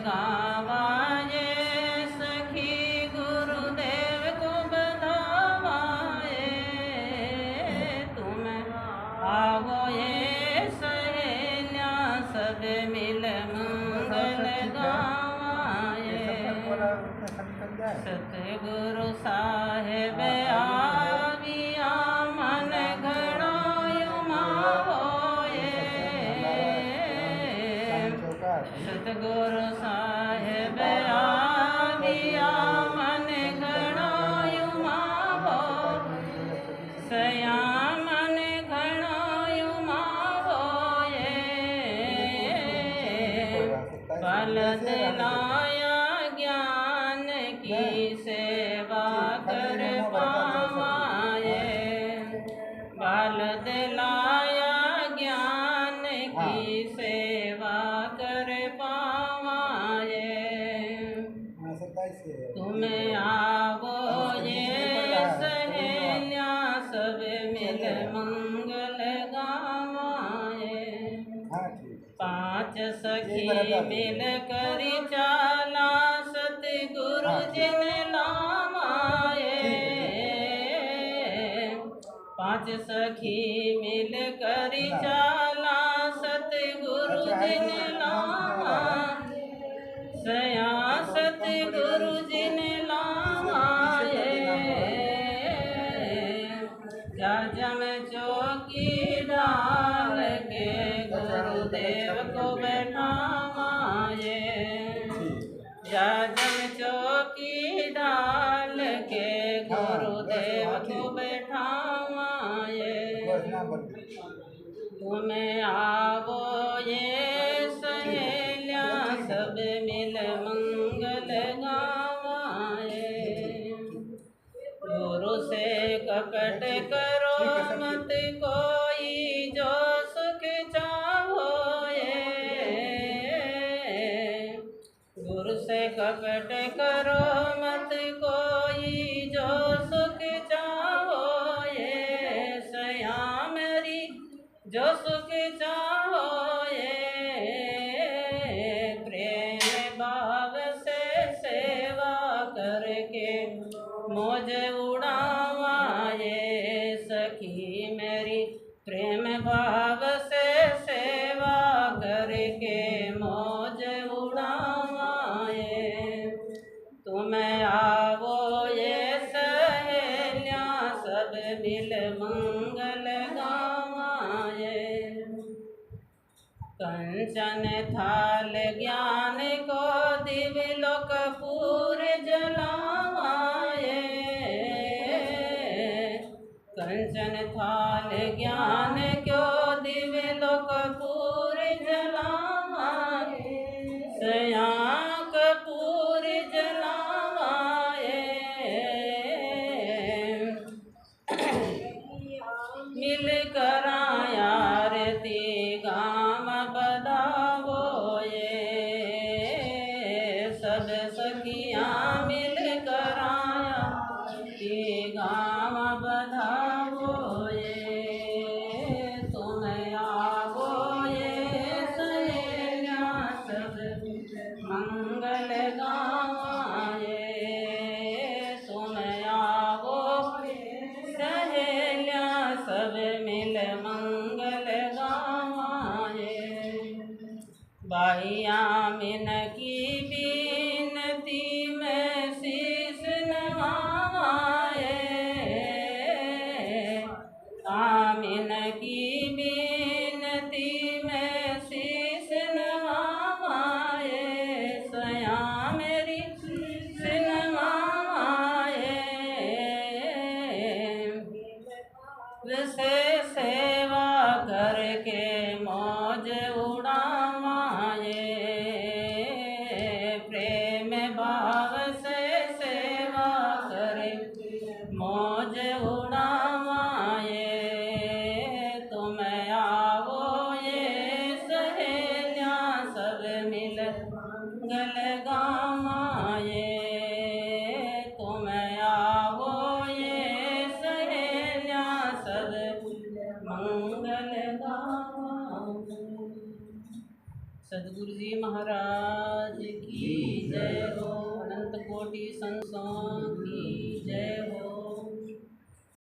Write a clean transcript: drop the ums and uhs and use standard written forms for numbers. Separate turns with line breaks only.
गावाए सखी गुरुदेव को बधावाए। तुम आवो ये सहेलियां सब मिल मंगल गावाए। सतगुरु साहेब आविया मन घड़ायो मावोए। सतगुरु साहेब आविया मन घड़ायो मावो। सया मन घड़ायो मावोए। बल दिलाया ज्ञान की सेवा कर पावाए। बल दिलाया ज्ञान की सेवा कर पावाए। तुम आवो ये सहेलियां सब मिल मंगल गावाए। पांच सखी मिल करी चाला सतगुरु जिन लावाए। पांच सखी मिल करी चाला सतगुरु जिन लावाए। सया सतगुरु जिन लावाए। जम चौकी डाल के गुरुदेव को बैठावाए। जम चौकी डाल के गुरुदेव को बैठावाए। तुम आवो ये सहेलियां सब मिल मंगल गावाए। गुरु से कपट करो मत कोई जो सुख चाहोए। गुरु से कपट करो मत कोई जो सुख चाहोए। सया मेरी जो सुख चाहोए। प्रेम भाव से सेवा करके मौज उड़ावाए। सखी मेरी प्रेम भाव से सेवा करके मौज उड़ावाए। तुम आवो ये सहेलियां सब मिल मंगल गावाए। कंचन थाल ज्ञान को दिव्य कपूर जलावाए। कंचन थाल ज्ञान क्यों दिव्य कपूर जलावाए। सया कपूर जलावाए। मिल कर आरती गाम बधावोए। सब सखियां मिल कर आरती गाम बधावोए। तुम आवो ये सहेलियां सब मंगल गावाए। तुम आवो सहेलियां सब मिल मंगल गावाए। बाहिया मिन की बीनती में शीश नवाए। आमिन की बीनती में शीश नवाए। सया मेरी शीश नवाए। से सेवा करके मौज उड़ावाए। प्रेम बा सदगुरु जी महाराज की जय हो। अनंत कोटि संतों की जय हो।